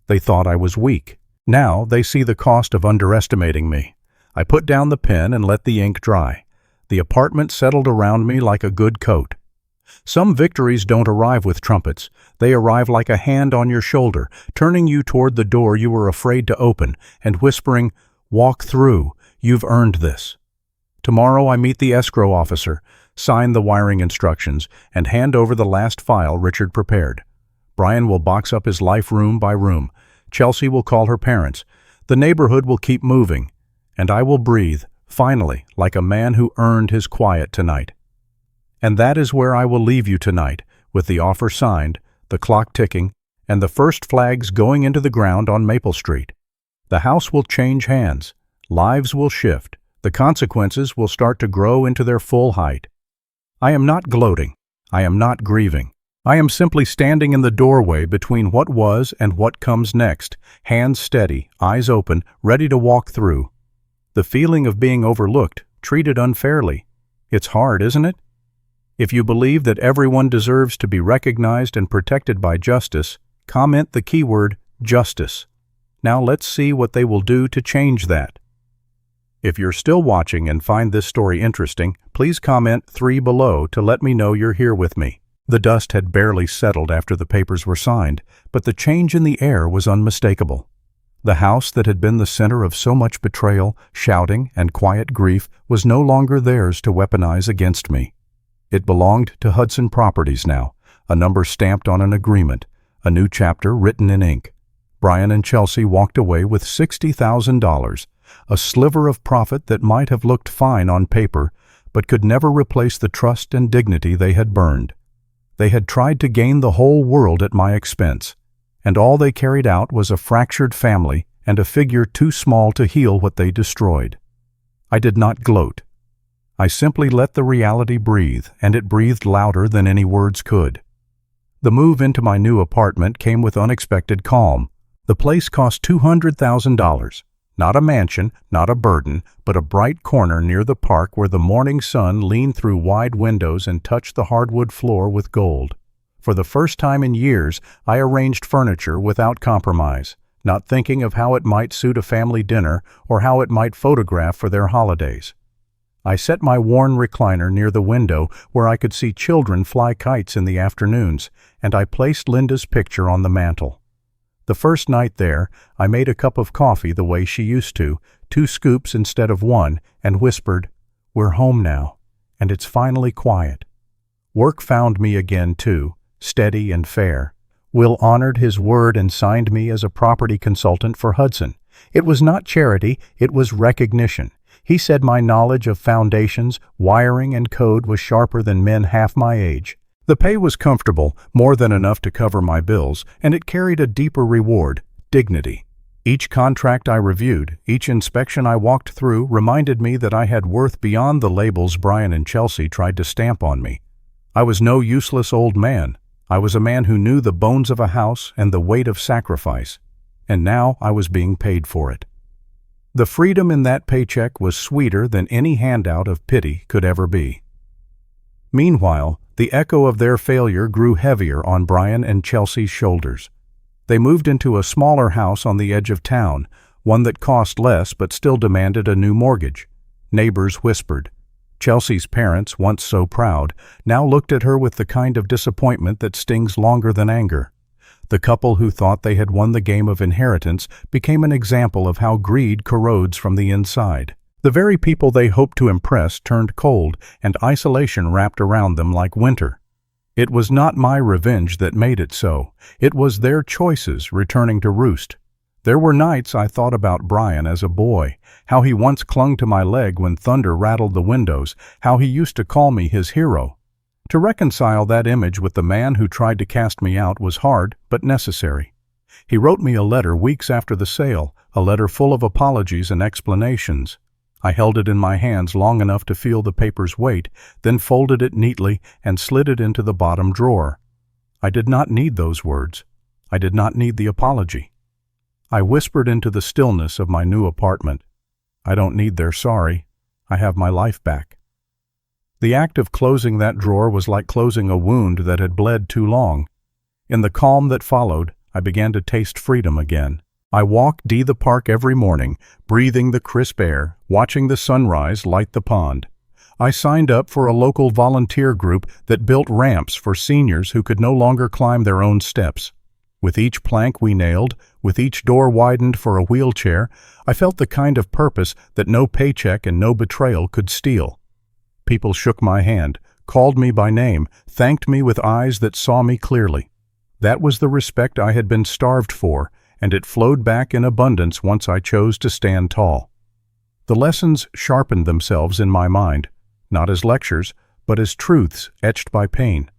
They thought I was weak. Now they see the cost of underestimating me. I put down the pen and let the ink dry. The apartment settled around me like a good coat. Some victories don't arrive with trumpets. They arrive like a hand on your shoulder, turning you toward the door you were afraid to open, and whispering, "Walk through, you've earned this." Tomorrow I meet the escrow officer, sign the wiring instructions, and hand over the last file Richard prepared. Brian will box up his life room by room. Chelsea will call her parents. The neighborhood will keep moving. And I will breathe, finally, like a man who earned his quiet tonight. And that is where I will leave you tonight, with the offer signed, the clock ticking, and the first flags going into the ground on Maple Street. The house will change hands. Lives will shift. The consequences will start to grow into their full height. I am not gloating. I am not grieving. I am simply standing in the doorway between what was and what comes next, hands steady, eyes open, ready to walk through. The feeling of being overlooked, treated unfairly. It's hard, isn't it? If you believe that everyone deserves to be recognized and protected by justice, comment the keyword justice. Now let's see what they will do to change that. If you're still watching and find this story interesting, please comment 3 below to let me know you're here with me. The dust had barely settled after the papers were signed, but the change in the air was unmistakable. The house that had been the center of so much betrayal, shouting, and quiet grief was no longer theirs to weaponize against me. It belonged to Hudson Properties now, a number stamped on an agreement, a new chapter written in ink. Brian and Chelsea walked away with $60,000, a sliver of profit that might have looked fine on paper, but could never replace the trust and dignity they had burned. They had tried to gain the whole world at my expense, and all they carried out was a fractured family and a figure too small to heal what they destroyed. I did not gloat. I simply let the reality breathe, and it breathed louder than any words could. The move into my new apartment came with unexpected calm. The place cost $200,000. Not a mansion, not a burden, but a bright corner near the park where the morning sun leaned through wide windows and touched the hardwood floor with gold. For the first time in years, I arranged furniture without compromise, not thinking of how it might suit a family dinner or how it might photograph for their holidays. I set my worn recliner near the window where I could see children fly kites in the afternoons, and I placed Linda's picture on the mantel. The first night there, I made a cup of coffee the way she used to, 2 scoops instead of 1, and whispered, "We're home now, and it's finally quiet." Work found me again, too, steady and fair. Will honored his word and signed me as a property consultant for Hudson. It was not charity, it was recognition. He said my knowledge of foundations, wiring, and code was sharper than men half my age. The pay was comfortable, more than enough to cover my bills, and it carried a deeper reward, dignity. Each contract I reviewed, each inspection I walked through reminded me that I had worth beyond the labels Brian and Chelsea tried to stamp on me. I was no useless old man. I was a man who knew the bones of a house and the weight of sacrifice. And now I was being paid for it. The freedom in that paycheck was sweeter than any handout of pity could ever be. Meanwhile, the echo of their failure grew heavier on Brian and Chelsea's shoulders. They moved into a smaller house on the edge of town, one that cost less but still demanded a new mortgage. Neighbors whispered. Chelsea's parents, once so proud, now looked at her with the kind of disappointment that stings longer than anger. The couple who thought they had won the game of inheritance became an example of how greed corrodes from the inside. The very people they hoped to impress turned cold, and isolation wrapped around them like winter. It was not my revenge that made it so. It was their choices returning to roost. There were nights I thought about Brian as a boy, how he once clung to my leg when thunder rattled the windows, how he used to call me his hero. To reconcile that image with the man who tried to cast me out was hard, but necessary. He wrote me a letter weeks after the sale, a letter full of apologies and explanations. I held it in my hands long enough to feel the paper's weight, then folded it neatly and slid it into the bottom drawer. I did not need those words. I did not need the apology. I whispered into the stillness of my new apartment. I don't need their sorry. I have my life back. The act of closing that drawer was like closing a wound that had bled too long. In the calm that followed, I began to taste freedom again. I walked the park every morning, breathing the crisp air, watching the sunrise light the pond. I signed up for a local volunteer group that built ramps for seniors who could no longer climb their own steps. With each plank we nailed, with each door widened for a wheelchair, I felt the kind of purpose that no paycheck and no betrayal could steal. People shook my hand, called me by name, thanked me with eyes that saw me clearly. That was the respect I had been starved for, and it flowed back in abundance once I chose to stand tall. The lessons sharpened themselves in my mind, not as lectures, but as truths etched by pain.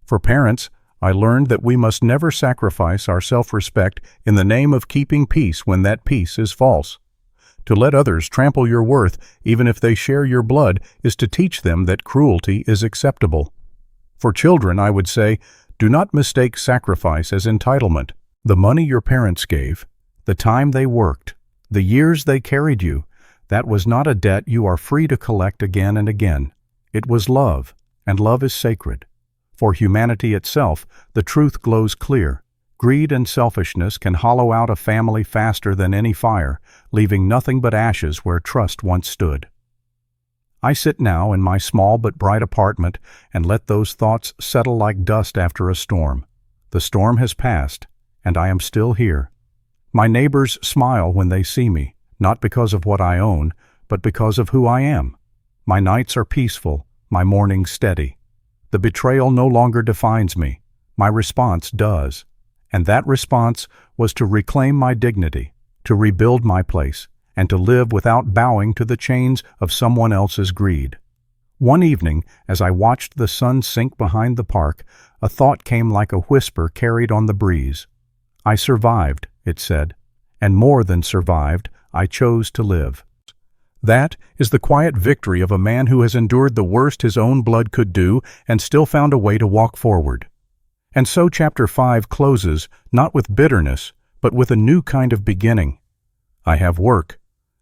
For parents, I learned that we must never sacrifice our self-respect in the name of keeping peace when that peace is false. To let others trample your worth, even if they share your blood, is to teach them that cruelty is acceptable. For children, I would say, do not mistake sacrifice as entitlement. The money your parents gave, the time they worked, the years they carried you, that was not a debt you are free to collect again and again. It was love, and love is sacred. For humanity itself, the truth glows clear. Greed and selfishness can hollow out a family faster than any fire, leaving nothing but ashes where trust once stood. I sit now in my small but bright apartment and let those thoughts settle like dust after a storm. The storm has passed, and I am still here. My neighbors smile when they see me, not because of what I own, but because of who I am. My nights are peaceful, my mornings steady. The betrayal no longer defines me. My response does. And that response was to reclaim my dignity, to rebuild my place, and to live without bowing to the chains of someone else's greed. One evening, as I watched the sun sink behind the park, a thought came like a whisper carried on the breeze. I survived, it said, and more than survived, I chose to live. That is the quiet victory of a man who has endured the worst his own blood could do and still found a way to walk forward. And so Chapter 5 closes, not with bitterness, but with a new kind of beginning. I have work.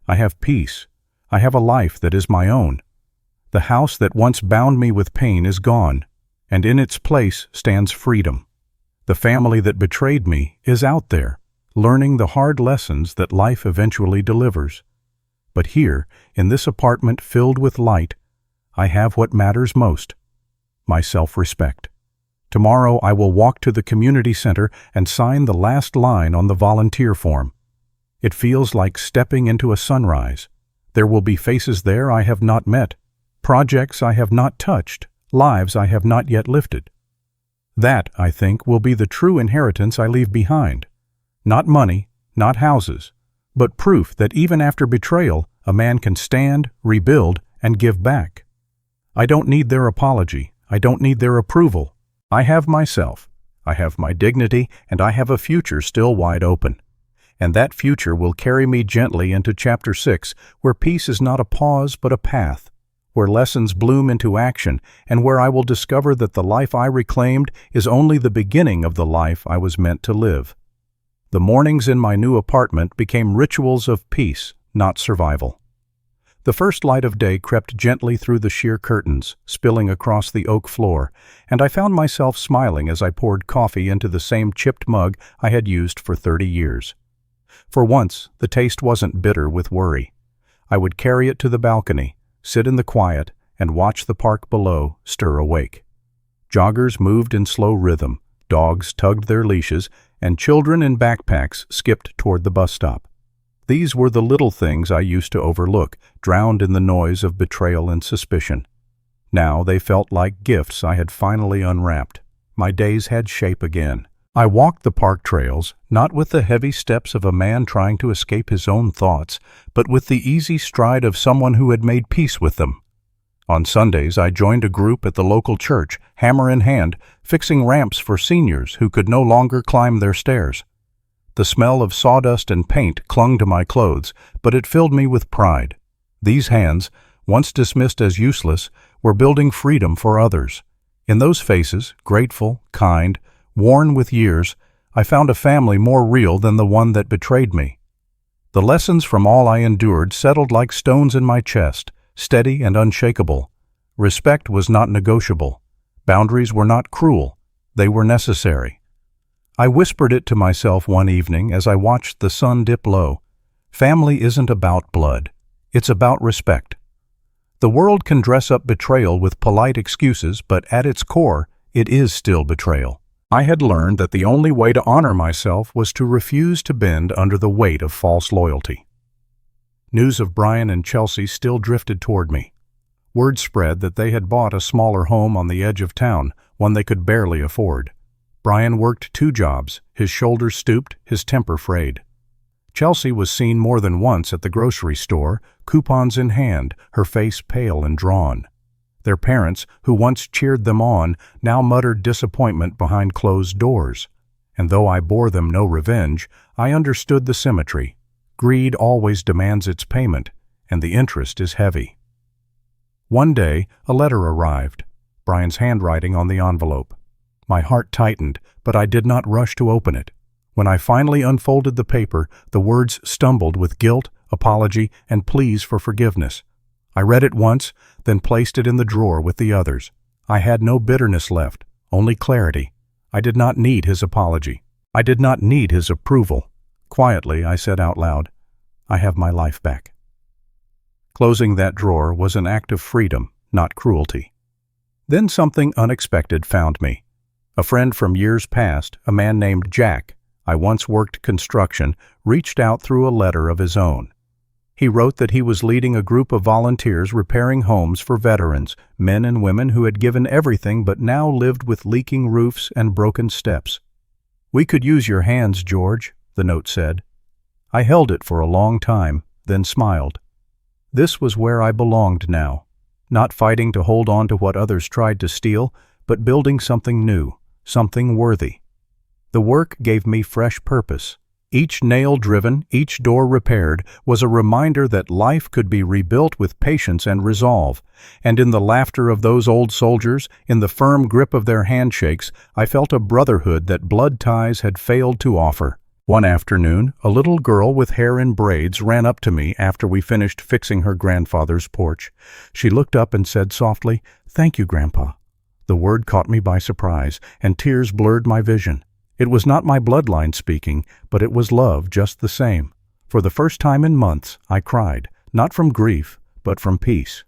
I have peace. I have a life that is my own. The house that once bound me with pain is gone, and in its place stands freedom. The family that betrayed me is out there, learning the hard lessons that life eventually delivers. But here, in this apartment filled with light, I have what matters most, my self-respect. Tomorrow I will walk to the community center and sign the last line on the volunteer form. It feels like stepping into a sunrise. There will be faces there I have not met, projects I have not touched, lives I have not yet lifted. That, I think, will be the true inheritance I leave behind. Not money, not houses, but proof that even after betrayal, a man can stand, rebuild, and give back. I don't need their apology. I don't need their approval. I have myself. I have my dignity, and I have a future still wide open. and that future will carry me gently into Chapter 6, where peace is not a pause but a path, where lessons bloom into action, and where I will discover that the life I reclaimed is only the beginning of the life I was meant to live. The mornings in my new apartment became rituals of peace, not survival. The first light of day crept gently through the sheer curtains, spilling across the oak floor, and I found myself smiling as I poured coffee into the same chipped mug I had used for 30 years. For once, the taste wasn't bitter with worry. I would carry it to the balcony, sit in the quiet, and watch the park below stir awake. Joggers moved in slow rhythm, dogs tugged their leashes, and children in backpacks skipped toward the bus stop. These were the little things I used to overlook, drowned in the noise of betrayal and suspicion. Now they felt like gifts I had finally unwrapped. My days had shape again. I walked the park trails, not with the heavy steps of a man trying to escape his own thoughts, but with the easy stride of someone who had made peace with them. On Sundays, I joined a group at the local church, hammer in hand, fixing ramps for seniors who could no longer climb their stairs. The smell of sawdust and paint clung to my clothes, but it filled me with pride. These hands, once dismissed as useless, were building freedom for others. In those faces, grateful, kind, worn with years, I found a family more real than the one that betrayed me. The lessons from all I endured settled like stones in my chest, steady and unshakable. Respect was not negotiable. Boundaries were not cruel. They were necessary. I whispered it to myself one evening as I watched the sun dip low. Family isn't about blood. It's about respect. The world can dress up betrayal with polite excuses, but at its core, it is still betrayal. I had learned that the only way to honor myself was to refuse to bend under the weight of false loyalty. News of Brian and Chelsea still drifted toward me. Word spread that they had bought a smaller home on the edge of town, one they could barely afford. Brian worked 2 jobs, his shoulders stooped, his temper frayed. Chelsea was seen more than once at the grocery store, coupons in hand, her face pale and drawn. Their parents, who once cheered them on, now muttered disappointment behind closed doors. And though I bore them no revenge, I understood the symmetry. Greed always demands its payment, and the interest is heavy. One day, a letter arrived, Brian's handwriting on the envelope. My heart tightened, but I did not rush to open it. When I finally unfolded the paper, the words stumbled with guilt, apology, and pleas for forgiveness. I read it once, then placed it in the drawer with the others. I had no bitterness left, only clarity. I did not need his apology. I did not need his approval. Quietly, I said out loud, "I have my life back." Closing that drawer was an act of freedom, not cruelty. Then something unexpected found me. A friend from years past, a man named Jack, I once worked construction, reached out through a letter of his own. He wrote that he was leading a group of volunteers repairing homes for veterans, men and women who had given everything but now lived with leaking roofs and broken steps. "We could use your hands, George," the note said. I held it for a long time, then smiled. This was where I belonged now, not fighting to hold on to what others tried to steal, but building something new, something worthy. The work gave me fresh purpose. Each nail driven, each door repaired, was a reminder that life could be rebuilt with patience and resolve. And in the laughter of those old soldiers, in the firm grip of their handshakes, I felt a brotherhood that blood ties had failed to offer. One afternoon, a little girl with hair in braids ran up to me after we finished fixing her grandfather's porch. She looked up and said softly, "Thank you, Grandpa." The word caught me by surprise, and tears blurred my vision. It was not my bloodline speaking, but it was love just the same. For the first time in months, I cried, not from grief, but from peace.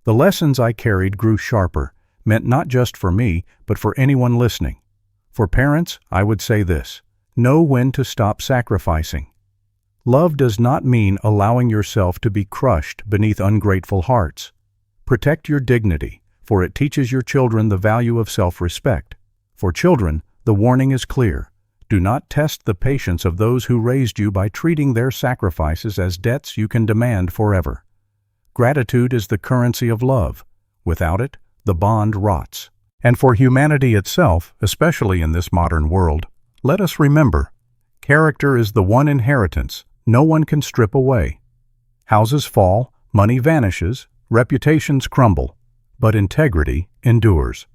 The lessons I carried grew sharper, meant not just for me, but for anyone listening. For parents, I would say this: know when to stop sacrificing. Love does not mean allowing yourself to be crushed beneath ungrateful hearts. Protect your dignity, for it teaches your children the value of self-respect. For children, the warning is clear. Do not test the patience of those who raised you by treating their sacrifices as debts you can demand forever. Gratitude is the currency of love. Without it, the bond rots. And for humanity itself, especially in this modern world, let us remember, Character is the one inheritance no one can strip away. Houses fall, money vanishes, reputations crumble, but integrity endures.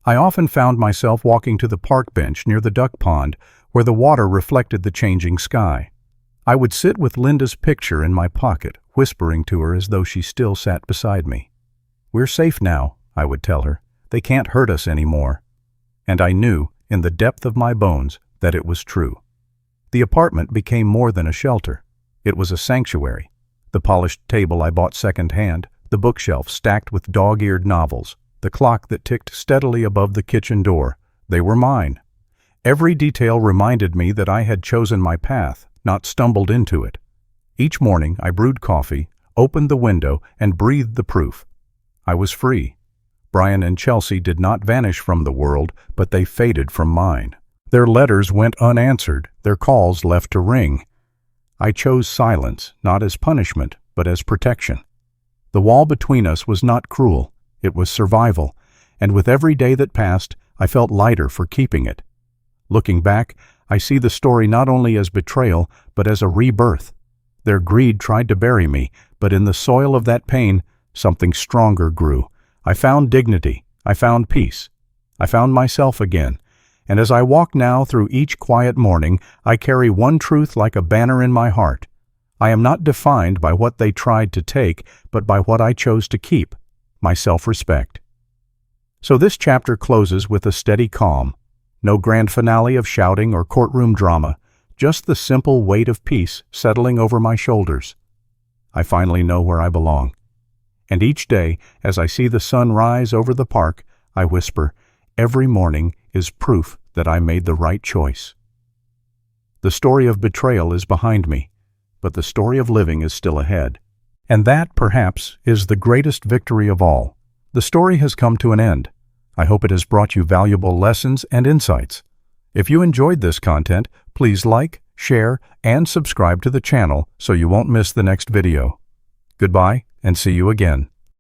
I often found myself walking to the park bench near the duck pond where the water reflected the changing sky. I would sit with Linda's picture in my pocket, whispering to her as though she still sat beside me. "We're safe now," I would tell her. "They can't hurt us anymore." And I knew, in the depth of my bones, that it was true. The apartment became more than a shelter. It was a sanctuary. The polished table I bought second-hand, the bookshelf stacked with dog-eared novels, the clock that ticked steadily above the kitchen door, they were mine. Every detail reminded me that I had chosen my path, not stumbled into it. Each morning I brewed coffee, opened the window, and breathed the proof. I was free. Brian and Chelsea did not vanish from the world, but they faded from mine. Their letters went unanswered, their calls left to ring. I chose silence, not as punishment, but as protection. The wall between us was not cruel, it was survival, and with every day that passed, I felt lighter for keeping it. Looking back, I see the story not only as betrayal, but as a rebirth. Their greed tried to bury me, but in the soil of that pain, something stronger grew. I found dignity, I found peace, I found myself again, and as I walk now through each quiet morning, I carry one truth like a banner in my heart. I am not defined by what they tried to take, but by what I chose to keep, my self-respect. So this chapter closes with a steady calm. No grand finale of shouting or courtroom drama, just the simple weight of peace settling over my shoulders. I finally know where I belong. And each day, as I see the sun rise over the park, I whisper, every morning is proof that I made the right choice. The story of betrayal is behind me, but the story of living is still ahead. And that, perhaps, is the greatest victory of all. The story has come to an end. I hope it has brought you valuable lessons and insights. If you enjoyed this content, please like, share, and subscribe to the channel so you won't miss the next video. Goodbye, and see you again.